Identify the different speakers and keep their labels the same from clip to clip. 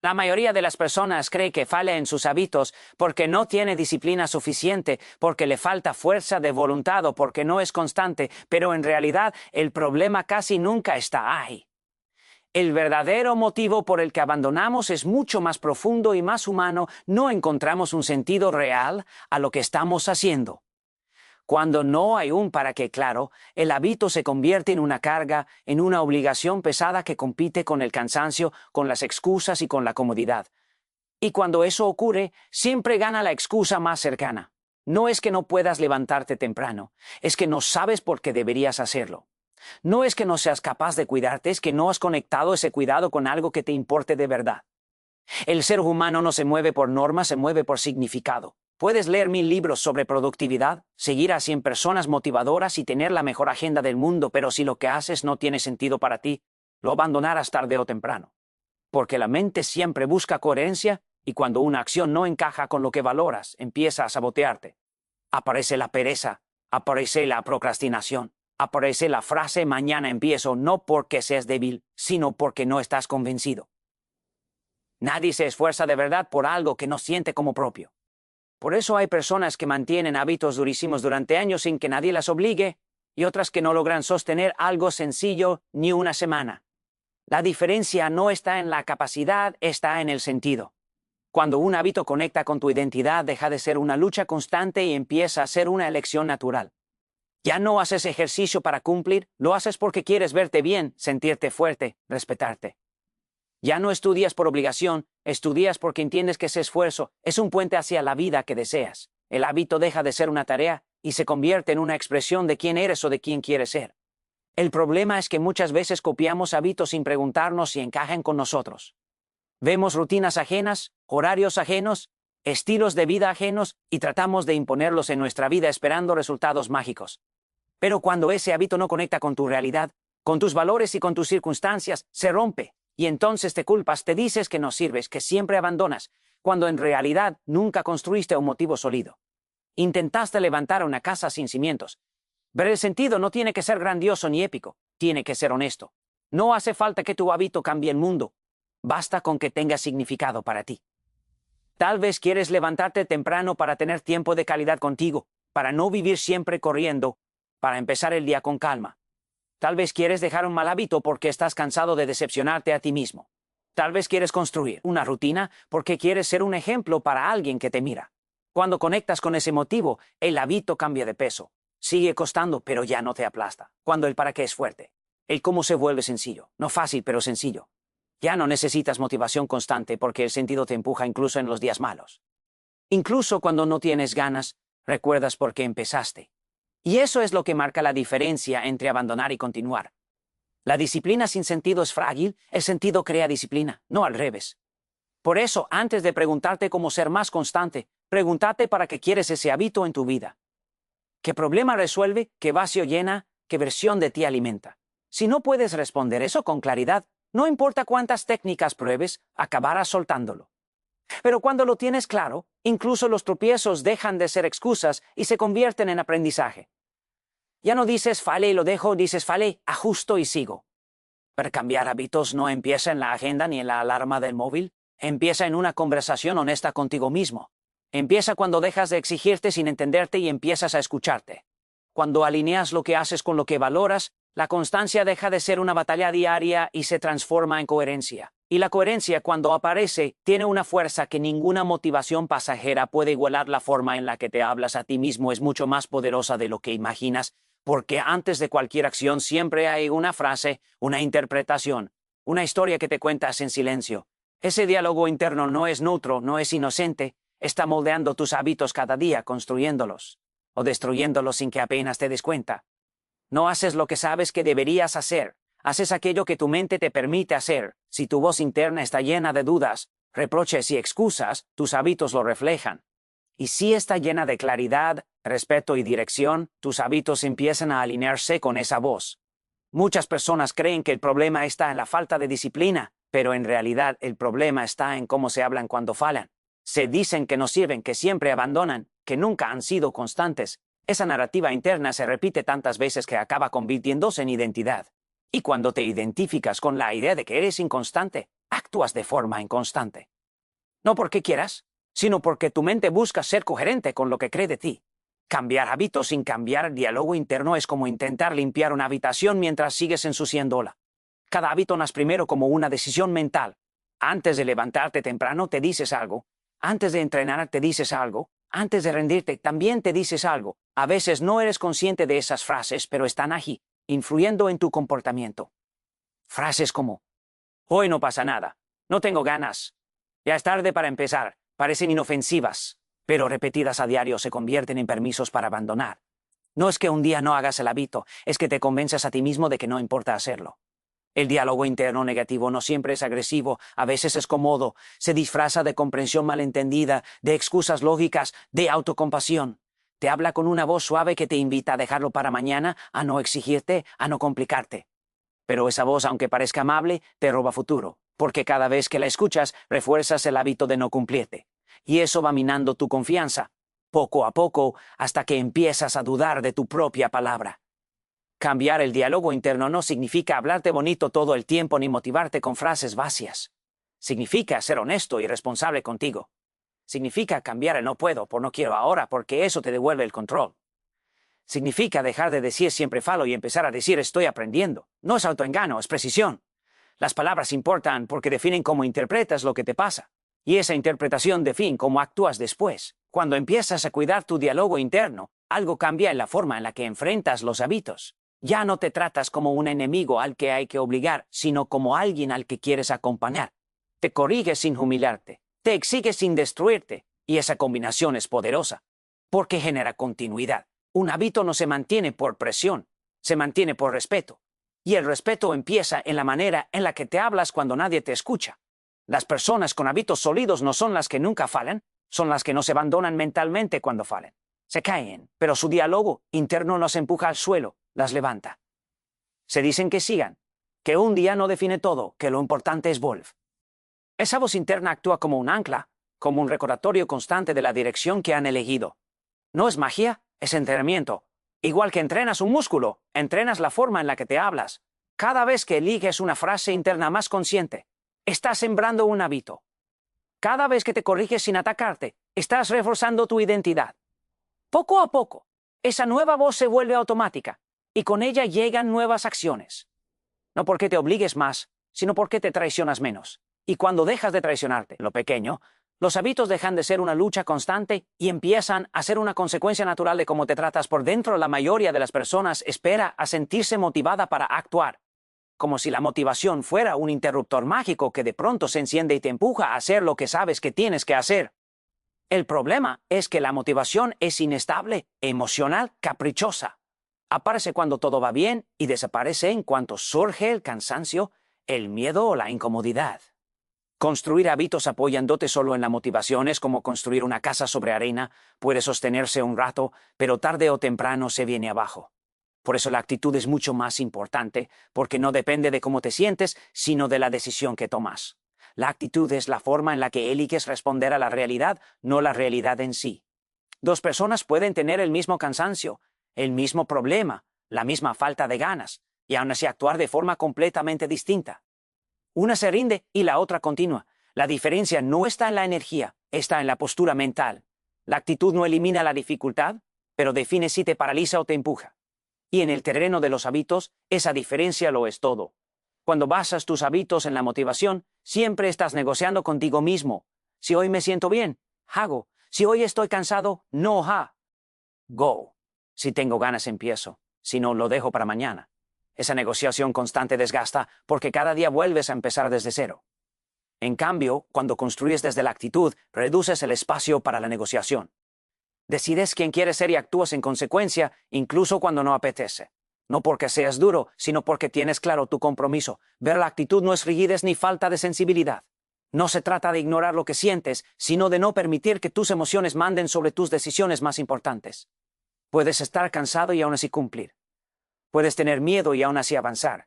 Speaker 1: La mayoría de las personas cree que falla en sus hábitos porque no tiene disciplina suficiente, porque le falta fuerza de voluntad o porque no es constante, pero en realidad el problema casi nunca está ahí. El verdadero motivo por el que abandonamos es mucho más profundo y más humano. No encontramos un sentido real a lo que estamos haciendo. Cuando no hay un para qué claro, el hábito se convierte en una carga, en una obligación pesada que compite con el cansancio, con las excusas y con la comodidad. Y cuando eso ocurre, siempre gana la excusa más cercana. No es que no puedas levantarte temprano, es que no sabes por qué deberías hacerlo. No es que no seas capaz de cuidarte, es que no has conectado ese cuidado con algo que te importe de verdad. El ser humano no se mueve por normas, se mueve por significado. Puedes leer 1000 libros sobre productividad, seguir a 100 personas motivadoras y tener la mejor agenda del mundo, pero si lo que haces no tiene sentido para ti, lo abandonarás tarde o temprano. Porque la mente siempre busca coherencia y cuando una acción no encaja con lo que valoras, empieza a sabotearte. Aparece la pereza, aparece la procrastinación, aparece la frase mañana empiezo, no porque seas débil, sino porque no estás convencido. Nadie se esfuerza de verdad por algo que no siente como propio. Por eso hay personas que mantienen hábitos durísimos durante años sin que nadie las obligue y otras que no logran sostener algo sencillo ni una semana. La diferencia no está en la capacidad, está en el sentido. Cuando un hábito conecta con tu identidad, deja de ser una lucha constante y empieza a ser una elección natural. Ya no haces ejercicio para cumplir, lo haces porque quieres verte bien, sentirte fuerte, respetarte. Ya no estudias por obligación, estudias porque entiendes que ese esfuerzo es un puente hacia la vida que deseas. El hábito deja de ser una tarea y se convierte en una expresión de quién eres o de quién quieres ser. El problema es que muchas veces copiamos hábitos sin preguntarnos si encajan con nosotros. Vemos rutinas ajenas, horarios ajenos, estilos de vida ajenos y tratamos de imponerlos en nuestra vida esperando resultados mágicos. Pero cuando ese hábito no conecta con tu realidad, con tus valores y con tus circunstancias, se rompe. Y entonces te culpas, te dices que no sirves, que siempre abandonas, cuando en realidad nunca construiste un motivo sólido. Intentaste levantar una casa sin cimientos. Pero el sentido no tiene que ser grandioso ni épico, tiene que ser honesto. No hace falta que tu hábito cambie el mundo, basta con que tenga significado para ti. Tal vez quieres levantarte temprano para tener tiempo de calidad contigo, para no vivir siempre corriendo, para empezar el día con calma. Tal vez quieres dejar un mal hábito porque estás cansado de decepcionarte a ti mismo. Tal vez quieres construir una rutina porque quieres ser un ejemplo para alguien que te mira. Cuando conectas con ese motivo, el hábito cambia de peso. Sigue costando, pero ya no te aplasta. Cuando el para qué es fuerte. El cómo se vuelve sencillo. No fácil, pero sencillo. Ya no necesitas motivación constante porque el sentido te empuja incluso en los días malos. Incluso cuando no tienes ganas, recuerdas por qué empezaste. Y eso es lo que marca la diferencia entre abandonar y continuar. La disciplina sin sentido es frágil, el sentido crea disciplina, no al revés. Por eso, antes de preguntarte cómo ser más constante, pregúntate para qué quieres ese hábito en tu vida. ¿Qué problema resuelve? ¿Qué vacío llena? ¿Qué versión de ti alimenta? Si no puedes responder eso con claridad, no importa cuántas técnicas pruebes, acabarás soltándolo. Pero cuando lo tienes claro, incluso los tropiezos dejan de ser excusas y se convierten en aprendizaje. Ya no dices fallé y lo dejo, dices fallé, ajusto y sigo. Pero cambiar hábitos no empieza en la agenda ni en la alarma del móvil, empieza en una conversación honesta contigo mismo. Empieza cuando dejas de exigirte sin entenderte y empiezas a escucharte. Cuando alineas lo que haces con lo que valoras, la constancia deja de ser una batalla diaria y se transforma en coherencia. Y la coherencia, cuando aparece, tiene una fuerza que ninguna motivación pasajera puede igualar. La forma en la que te hablas a ti mismo es mucho más poderosa de lo que imaginas, porque antes de cualquier acción siempre hay una frase, una interpretación, una historia que te cuentas en silencio. Ese diálogo interno no es neutro, no es inocente, está moldeando tus hábitos cada día, construyéndolos o destruyéndolos sin que apenas te des cuenta. No haces lo que sabes que deberías hacer. Haces aquello que tu mente te permite hacer. Si tu voz interna está llena de dudas, reproches y excusas, tus hábitos lo reflejan. Y si está llena de claridad, respeto y dirección, tus hábitos empiezan a alinearse con esa voz. Muchas personas creen que el problema está en la falta de disciplina, pero en realidad el problema está en cómo se hablan cuando fallan. Se dicen que no sirven, que siempre abandonan, que nunca han sido constantes. Esa narrativa interna se repite tantas veces que acaba convirtiéndose en identidad. Y cuando te identificas con la idea de que eres inconstante, actúas de forma inconstante. No porque quieras, sino porque tu mente busca ser coherente con lo que cree de ti. Cambiar hábitos sin cambiar el diálogo interno es como intentar limpiar una habitación mientras sigues ensuciándola. Cada hábito nace primero como una decisión mental. Antes de levantarte temprano te dices algo. Antes de entrenar te dices algo. Antes de rendirte también te dices algo. A veces no eres consciente de esas frases, pero están allí, influyendo en tu comportamiento. Frases como: hoy no pasa nada, no tengo ganas, ya es tarde para empezar, parecen inofensivas, pero repetidas a diario se convierten en permisos para abandonar. No es que un día no hagas el hábito, es que te convences a ti mismo de que no importa hacerlo. El diálogo interno negativo no siempre es agresivo, a veces es cómodo, se disfraza de comprensión malentendida, de excusas lógicas, de autocompasión. Te habla con una voz suave que te invita a dejarlo para mañana, a no exigirte, a no complicarte. Pero esa voz, aunque parezca amable, te roba futuro, porque cada vez que la escuchas, refuerzas el hábito de no cumplirte. Y eso va minando tu confianza, poco a poco, hasta que empiezas a dudar de tu propia palabra. Cambiar el diálogo interno no significa hablarte bonito todo el tiempo ni motivarte con frases vacías. Significa ser honesto y responsable contigo. Significa cambiar el no puedo por no quiero ahora, porque eso te devuelve el control. Significa dejar de decir siempre falo y empezar a decir estoy aprendiendo. No es autoengano, es precisión. Las palabras importan porque definen cómo interpretas lo que te pasa. Y esa interpretación define cómo actúas después. Cuando empiezas a cuidar tu diálogo interno, algo cambia en la forma en la que enfrentas los hábitos. Ya no te tratas como un enemigo al que hay que obligar, sino como alguien al que quieres acompañar. Te corriges sin humillarte, te exiges sin destruirte, y esa combinación es poderosa, porque genera continuidad. Un hábito no se mantiene por presión, se mantiene por respeto. Y el respeto empieza en la manera en la que te hablas cuando nadie te escucha. Las personas con hábitos sólidos no son las que nunca fallan, son las que no se abandonan mentalmente cuando fallan. Se caen, pero su diálogo interno los empuja al suelo, las levanta. Se dicen que sigan, que un día no define todo, que lo importante es volver. Esa voz interna actúa como un ancla, como un recordatorio constante de la dirección que han elegido. No es magia, es entrenamiento. Igual que entrenas un músculo, entrenas la forma en la que te hablas. Cada vez que eliges una frase interna más consciente, estás sembrando un hábito. Cada vez que te corriges sin atacarte, estás reforzando tu identidad. Poco a poco, esa nueva voz se vuelve automática, y con ella llegan nuevas acciones. No porque te obligues más, sino porque te traicionas menos. Y cuando dejas de traicionarte, lo pequeño, los hábitos dejan de ser una lucha constante y empiezan a ser una consecuencia natural de cómo te tratas por dentro. La mayoría de las personas espera a sentirse motivada para actuar, como si la motivación fuera un interruptor mágico que de pronto se enciende y te empuja a hacer lo que sabes que tienes que hacer. El problema es que la motivación es inestable, emocional, caprichosa. Aparece cuando todo va bien y desaparece en cuanto surge el cansancio, el miedo o la incomodidad. Construir hábitos apoyándote solo en la motivación es como construir una casa sobre arena. Puede sostenerse un rato, pero tarde o temprano se viene abajo. Por eso la actitud es mucho más importante, porque no depende de cómo te sientes, sino de la decisión que tomas. La actitud es la forma en la que eliges responder a la realidad, no la realidad en sí. Dos personas pueden tener el mismo cansancio, el mismo problema, la misma falta de ganas, y aún así actuar de forma completamente distinta. Una se rinde y la otra continúa. La diferencia no está en la energía, está en la postura mental. La actitud no elimina la dificultad, pero define si te paraliza o te empuja. Y en el terreno de los hábitos, esa diferencia lo es todo. Cuando basas tus hábitos en la motivación, siempre estás negociando contigo mismo. Si hoy me siento bien, hago. Si hoy estoy cansado, no go. Si tengo ganas, empiezo. Si no, lo dejo para mañana. Esa negociación constante desgasta porque cada día vuelves a empezar desde cero. En cambio, cuando construyes desde la actitud, reduces el espacio para la negociación. Decides quién quieres ser y actúas en consecuencia, incluso cuando no apetece. No porque seas duro, sino porque tienes claro tu compromiso. Ver la actitud no es rigidez ni falta de sensibilidad. No se trata de ignorar lo que sientes, sino de no permitir que tus emociones manden sobre tus decisiones más importantes. Puedes estar cansado y aún así cumplir. Puedes tener miedo y aún así avanzar.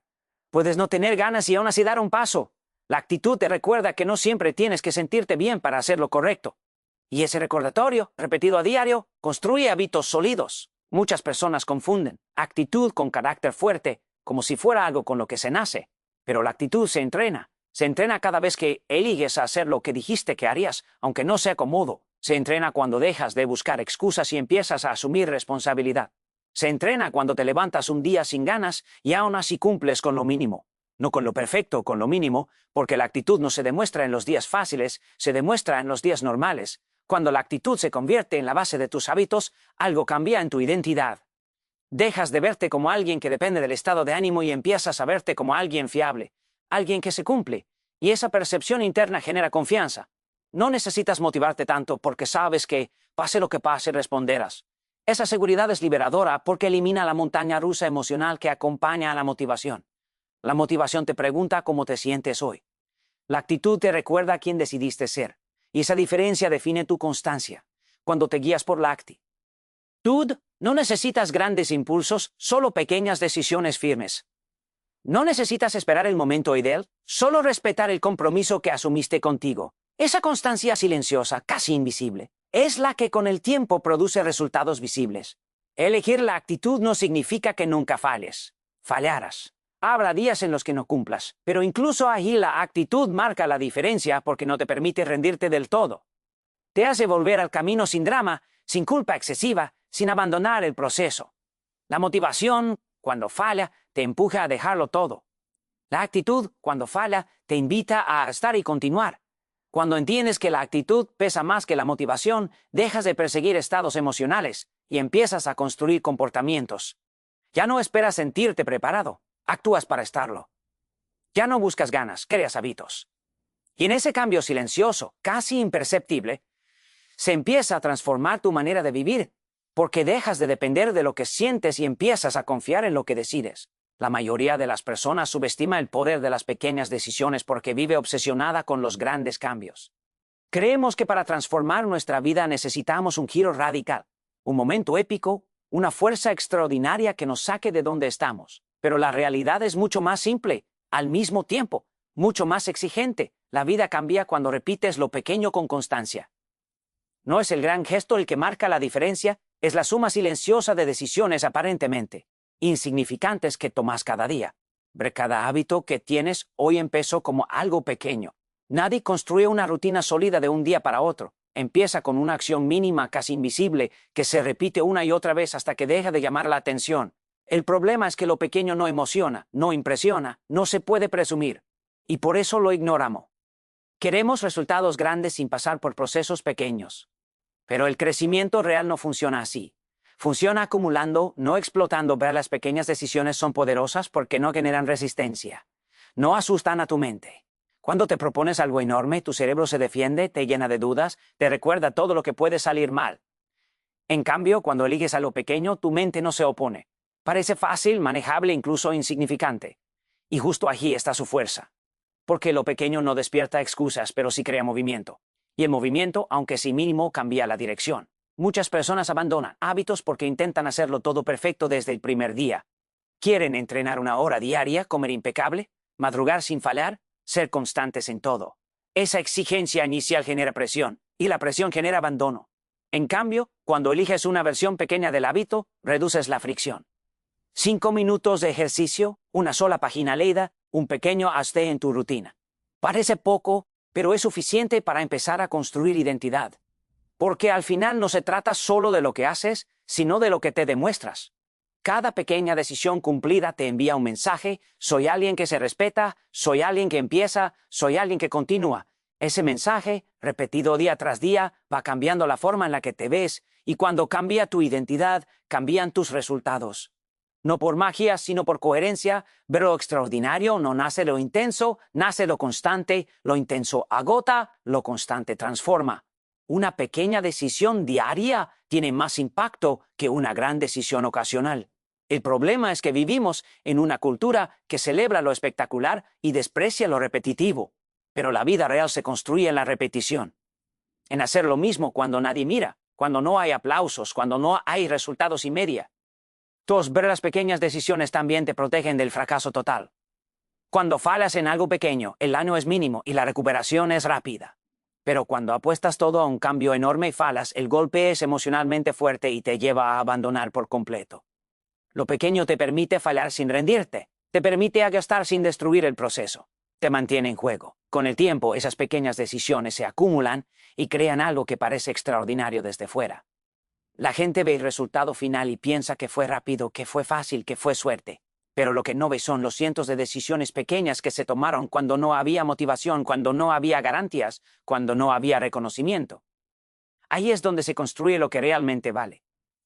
Speaker 1: Puedes no tener ganas y aún así dar un paso. La actitud te recuerda que no siempre tienes que sentirte bien para hacer lo correcto. Y ese recordatorio, repetido a diario, construye hábitos sólidos. Muchas personas confunden actitud con carácter fuerte, como si fuera algo con lo que se nace. Pero la actitud se entrena. Se entrena cada vez que eliges hacer lo que dijiste que harías, aunque no sea cómodo. Se entrena cuando dejas de buscar excusas y empiezas a asumir responsabilidad. Se entrena cuando te levantas un día sin ganas y aún así cumples con lo mínimo. No con lo perfecto, con lo mínimo, porque la actitud no se demuestra en los días fáciles, se demuestra en los días normales. Cuando la actitud se convierte en la base de tus hábitos, algo cambia en tu identidad. Dejas de verte como alguien que depende del estado de ánimo y empiezas a verte como alguien fiable, alguien que se cumple, y esa percepción interna genera confianza. No necesitas motivarte tanto porque sabes que, pase lo que pase, responderás. Esa seguridad es liberadora porque elimina la montaña rusa emocional que acompaña a la motivación. La motivación te pregunta cómo te sientes hoy. La actitud te recuerda quién decidiste ser, y esa diferencia define tu constancia, cuando te guías por la actitud. No necesitas grandes impulsos, solo pequeñas decisiones firmes. No necesitas esperar el momento ideal, solo respetar el compromiso que asumiste contigo. Esa constancia silenciosa, casi invisible, es la que con el tiempo produce resultados visibles. Elegir la actitud no significa que nunca falles. Fallarás. Habrá días en los que no cumplas, pero incluso ahí la actitud marca la diferencia porque no te permite rendirte del todo. Te hace volver al camino sin drama, sin culpa excesiva, sin abandonar el proceso. La motivación, cuando falla, te empuja a dejarlo todo. La actitud, cuando falla, te invita a estar y continuar. Cuando entiendes que la actitud pesa más que la motivación, dejas de perseguir estados emocionales y empiezas a construir comportamientos. Ya no esperas sentirte preparado, actúas para estarlo. Ya no buscas ganas, creas hábitos. Y en ese cambio silencioso, casi imperceptible, se empieza a transformar tu manera de vivir, porque dejas de depender de lo que sientes y empiezas a confiar en lo que decides. La mayoría de las personas subestima el poder de las pequeñas decisiones porque vive obsesionada con los grandes cambios. Creemos que para transformar nuestra vida necesitamos un giro radical, un momento épico, una fuerza extraordinaria que nos saque de donde estamos. Pero la realidad es mucho más simple, al mismo tiempo, mucho más exigente. La vida cambia cuando repites lo pequeño con constancia. No es el gran gesto el que marca la diferencia, es la suma silenciosa de decisiones aparentemente insignificantes que tomas cada día. Ver cada hábito que tienes hoy empezó como algo pequeño. Nadie construye una rutina sólida de un día para otro. Empieza con una acción mínima, casi invisible, que se repite una y otra vez hasta que deja de llamar la atención. El problema es que lo pequeño no emociona, no impresiona, no se puede presumir. Y por eso lo ignoramos. Queremos resultados grandes sin pasar por procesos pequeños. Pero el crecimiento real no funciona así. Funciona acumulando, no explotando. Ver las pequeñas decisiones son poderosas porque no generan resistencia. No asustan a tu mente. Cuando te propones algo enorme, tu cerebro se defiende, te llena de dudas, te recuerda todo lo que puede salir mal. En cambio, cuando eliges algo pequeño, tu mente no se opone. Parece fácil, manejable, incluso insignificante. Y justo allí está su fuerza. Porque lo pequeño no despierta excusas, pero sí crea movimiento. Y el movimiento, aunque sí mínimo, cambia la dirección. Muchas personas abandonan hábitos porque intentan hacerlo todo perfecto desde el primer día. Quieren entrenar 1 hora diaria, comer impecable, madrugar sin fallar, ser constantes en todo. Esa exigencia inicial genera presión, y la presión genera abandono. En cambio, cuando eliges una versión pequeña del hábito, reduces la fricción. 5 minutos de ejercicio, una sola página leída, un pequeño ajuste en tu rutina. Parece poco, pero es suficiente para empezar a construir identidad. Porque al final no se trata solo de lo que haces, sino de lo que te demuestras. Cada pequeña decisión cumplida te envía un mensaje: soy alguien que se respeta, soy alguien que empieza, soy alguien que continúa. Ese mensaje, repetido día tras día, va cambiando la forma en la que te ves, y cuando cambia tu identidad, cambian tus resultados. No por magia, sino por coherencia. Ver lo extraordinario no nace lo intenso, nace lo constante. Lo intenso agota, lo constante transforma. Una pequeña decisión diaria tiene más impacto que una gran decisión ocasional. El problema es que vivimos en una cultura que celebra lo espectacular y desprecia lo repetitivo. Pero la vida real se construye en la repetición. En hacer lo mismo cuando nadie mira, cuando no hay aplausos, cuando no hay resultados inmediatos. Ver las pequeñas decisiones también te protegen del fracaso total. Cuando fallas en algo pequeño, el daño es mínimo y la recuperación es rápida. Pero cuando apuestas todo a un cambio enorme y fallas, el golpe es emocionalmente fuerte y te lleva a abandonar por completo. Lo pequeño te permite fallar sin rendirte, te permite agastar sin destruir el proceso. te mantiene en juego. Con el tiempo, esas pequeñas decisiones se acumulan y crean algo que parece extraordinario desde fuera. La gente ve el resultado final y piensa que fue rápido, que fue fácil, que fue suerte. Pero lo que no ve son los cientos de decisiones pequeñas que se tomaron cuando no había motivación, cuando no había garantías, cuando no había reconocimiento. Ahí es donde se construye lo que realmente vale.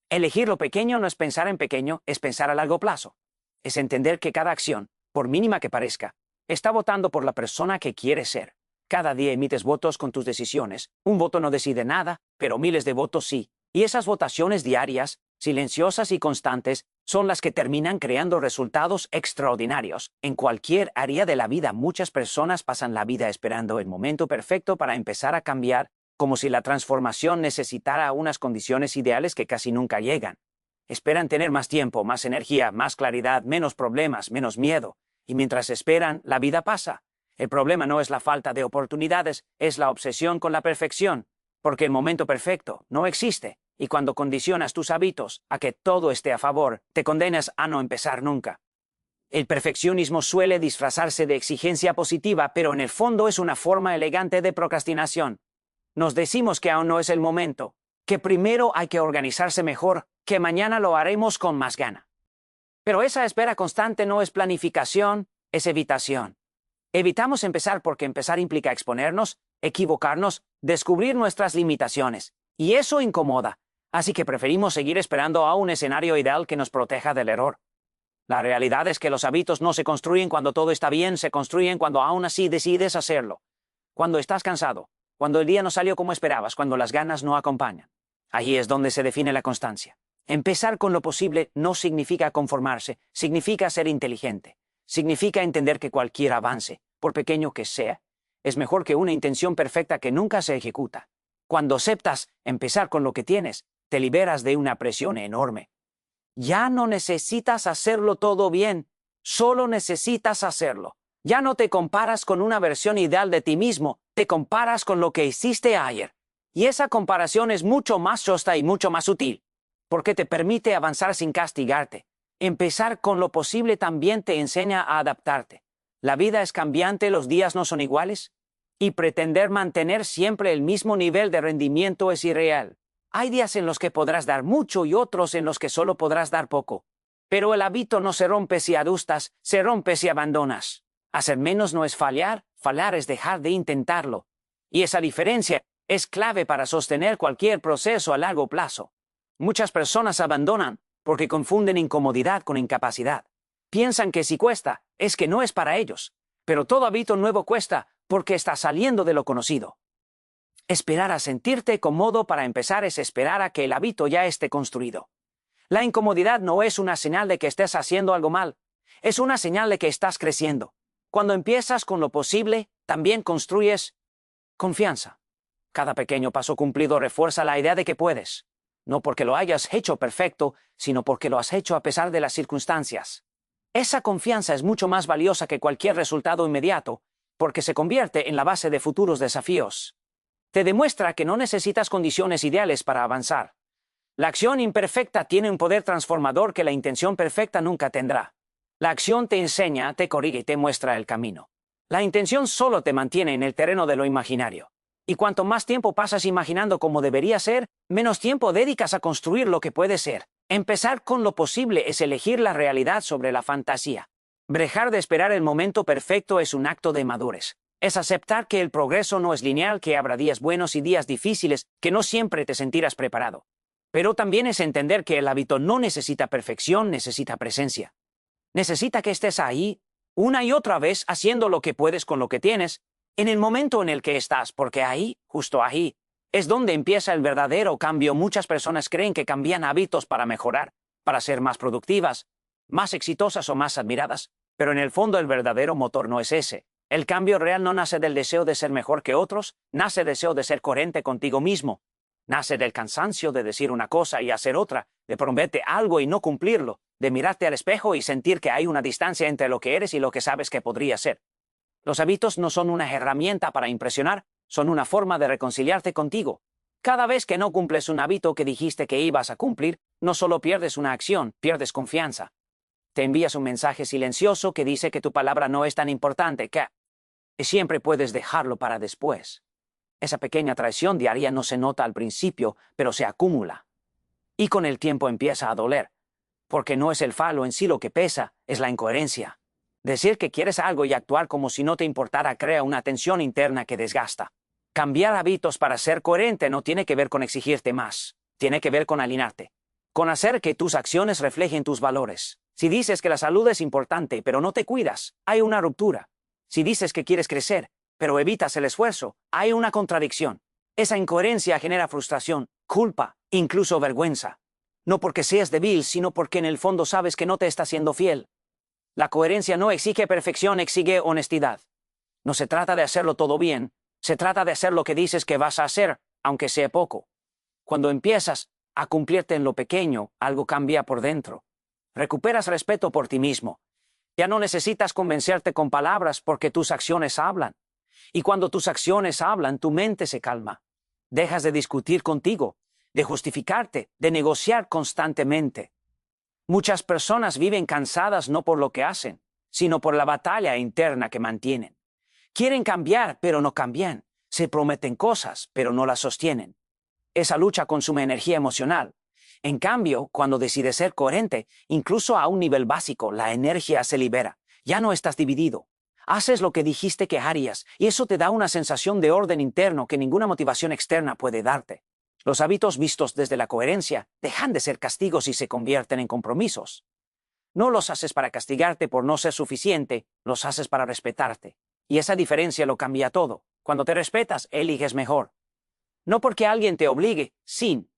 Speaker 1: Elegir lo pequeño no es pensar en pequeño, es pensar a largo plazo. Es entender que cada acción, por mínima que parezca, está votando por la persona que quieres ser. Cada día emites votos con tus decisiones. Un voto no decide nada, pero miles de votos sí. Y esas votaciones diarias, silenciosas y constantes, son las que terminan creando resultados extraordinarios. En cualquier área de la vida, muchas personas pasan la vida esperando el momento perfecto para empezar a cambiar, como si la transformación necesitara unas condiciones ideales que casi nunca llegan. Esperan tener más tiempo, más energía, más claridad, menos problemas, menos miedo. Y mientras esperan, la vida pasa. El problema no es la falta de oportunidades, es la obsesión con la perfección, porque el momento perfecto no existe. Y cuando condicionas tus hábitos a que todo esté a favor, te condenas a no empezar nunca. El perfeccionismo suele disfrazarse de exigencia positiva, pero en el fondo es una forma elegante de procrastinación. Nos decimos que aún no es el momento, que primero hay que organizarse mejor, que mañana lo haremos con más gana. Pero esa espera constante no es planificación, es evitación. Evitamos empezar porque empezar implica exponernos, equivocarnos, descubrir nuestras limitaciones. Y eso incomoda. Así que preferimos seguir esperando a un escenario ideal que nos proteja del error. La realidad es que los hábitos no se construyen cuando todo está bien, se construyen cuando aún así decides hacerlo. Cuando estás cansado, cuando el día no salió como esperabas, cuando las ganas no acompañan. Ahí es donde se define la constancia. Empezar con lo posible no significa conformarse, significa ser inteligente. Significa entender que cualquier avance, por pequeño que sea, es mejor que una intención perfecta que nunca se ejecuta. Cuando aceptas empezar con lo que tienes, te liberas de una presión enorme. Ya no necesitas hacerlo todo bien, solo necesitas hacerlo. Ya no te comparas con una versión ideal de ti mismo, te comparas con lo que hiciste ayer. Y esa comparación es mucho más justa y mucho más útil, porque te permite avanzar sin castigarte. Empezar con lo posible también te enseña a adaptarte. La vida es cambiante, los días no son iguales, y pretender mantener siempre el mismo nivel de rendimiento es irreal. Hay días en los que podrás dar mucho y otros en los que solo podrás dar poco. Pero el hábito no se rompe si adustas, se rompe si abandonas. Hacer menos no es fallar, fallar es dejar de intentarlo. Y esa diferencia es clave para sostener cualquier proceso a largo plazo. Muchas personas abandonan porque confunden incomodidad con incapacidad. Piensan que si cuesta, es que no es para ellos. Pero todo hábito nuevo cuesta porque está saliendo de lo conocido. Esperar a sentirte cómodo para empezar es esperar a que el hábito ya esté construido. La incomodidad no es una señal de que estés haciendo algo mal, es una señal de que estás creciendo. Cuando empiezas con lo posible, también construyes confianza. Cada pequeño paso cumplido refuerza la idea de que puedes. No porque lo hayas hecho perfecto, sino porque lo has hecho a pesar de las circunstancias. Esa confianza es mucho más valiosa que cualquier resultado inmediato, porque se convierte en la base de futuros desafíos. Te demuestra que no necesitas condiciones ideales para avanzar. La acción imperfecta tiene un poder transformador que la intención perfecta nunca tendrá. La acción te enseña, te corrige y te muestra el camino. La intención solo te mantiene en el terreno de lo imaginario. Y cuanto más tiempo pasas imaginando cómo debería ser, menos tiempo dedicas a construir lo que puede ser. Empezar con lo posible es elegir la realidad sobre la fantasía. Dejar de esperar el momento perfecto es un acto de madurez. Es aceptar que el progreso no es lineal, que habrá días buenos y días difíciles, que no siempre te sentirás preparado. Pero también es entender que el hábito no necesita perfección, necesita presencia. Necesita que estés ahí, una y otra vez, haciendo lo que puedes con lo que tienes, en el momento en el que estás, porque ahí, justo ahí, es donde empieza el verdadero cambio. Muchas personas creen que cambian hábitos para mejorar, para ser más productivas, más exitosas o más admiradas, pero en el fondo el verdadero motor no es ese. El cambio real no nace del deseo de ser mejor que otros, nace del deseo de ser coherente contigo mismo. Nace del cansancio de decir una cosa y hacer otra, de prometer algo y no cumplirlo, de mirarte al espejo y sentir que hay una distancia entre lo que eres y lo que sabes que podría ser. Los hábitos no son una herramienta para impresionar, son una forma de reconciliarte contigo. Cada vez que no cumples un hábito que dijiste que ibas a cumplir, no solo pierdes una acción, pierdes confianza. Te envías un mensaje silencioso que dice que tu palabra no es tan importante, que y siempre puedes dejarlo para después. Esa pequeña traición diaria no se nota al principio, pero se acumula. Y con el tiempo empieza a doler, porque no es el fallo en sí lo que pesa, es la incoherencia. Decir que quieres algo y actuar como si no te importara crea una tensión interna que desgasta. Cambiar hábitos para ser coherente no tiene que ver con exigirte más, tiene que ver con alinearte, con hacer que tus acciones reflejen tus valores. Si dices que la salud es importante, pero no te cuidas, hay una ruptura. Si dices que quieres crecer, pero evitas el esfuerzo, hay una contradicción. Esa incoherencia genera frustración, culpa, incluso vergüenza. No porque seas débil, sino porque en el fondo sabes que no te estás siendo fiel. La coherencia no exige perfección, exige honestidad. No se trata de hacerlo todo bien, se trata de hacer lo que dices que vas a hacer, aunque sea poco. Cuando empiezas a cumplirte en lo pequeño, algo cambia por dentro. Recuperas respeto por ti mismo. Ya no necesitas convencerte con palabras porque tus acciones hablan. Y cuando tus acciones hablan, tu mente se calma. Dejas de discutir contigo, de justificarte, de negociar constantemente. Muchas personas viven cansadas no por lo que hacen, sino por la batalla interna que mantienen. Quieren cambiar, pero no cambian. Se prometen cosas, pero no las sostienen. Esa lucha consume energía emocional. En cambio, cuando decides ser coherente, incluso a un nivel básico, la energía se libera. Ya no estás dividido. Haces lo que dijiste que harías, y eso te da una sensación de orden interno que ninguna motivación externa puede darte. Los hábitos vistos desde la coherencia dejan de ser castigos y se convierten en compromisos. No los haces para castigarte por no ser suficiente, los haces para respetarte. Y esa diferencia lo cambia todo. Cuando te respetas, eliges mejor. No porque alguien te obligue, sin.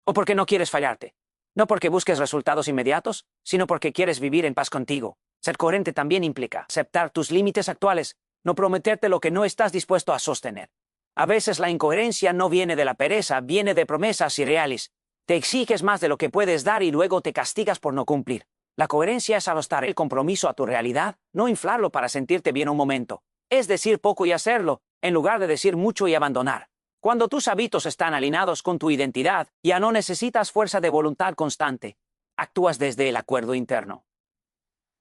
Speaker 1: O porque no quieres fallarte. No porque busques resultados inmediatos, sino porque quieres vivir en paz contigo. Ser coherente también implica aceptar tus límites actuales, no prometerte lo que no estás dispuesto a sostener. A veces la incoherencia no viene de la pereza, viene de promesas irreales. Te exiges más de lo que puedes dar y luego te castigas por no cumplir. La coherencia es ajustar el compromiso a tu realidad, no inflarlo para sentirte bien un momento. Es decir poco y hacerlo, en lugar de decir mucho y abandonar. Cuando tus hábitos están alineados con tu identidad, ya no necesitas fuerza de voluntad constante. Actúas desde el acuerdo interno.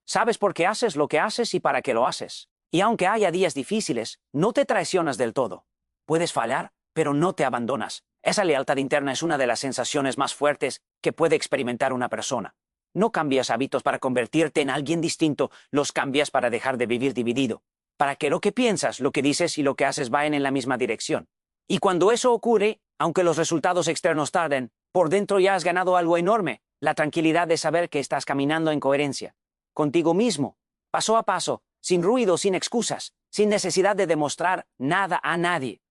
Speaker 1: Sabes por qué haces lo que haces y para qué lo haces. Y aunque haya días difíciles, no te traicionas del todo. Puedes fallar, pero no te abandonas. Esa lealtad interna es una de las sensaciones más fuertes que puede experimentar una persona. No cambias hábitos para convertirte en alguien distinto, los cambias para dejar de vivir dividido. Para que lo que piensas, lo que dices y lo que haces vayan en la misma dirección. Y cuando eso ocurre, aunque los resultados externos tarden, por dentro ya has ganado algo enorme, la tranquilidad de saber que estás caminando en coherencia. Contigo mismo, paso a paso, sin ruido, sin excusas, sin necesidad de demostrar nada a nadie.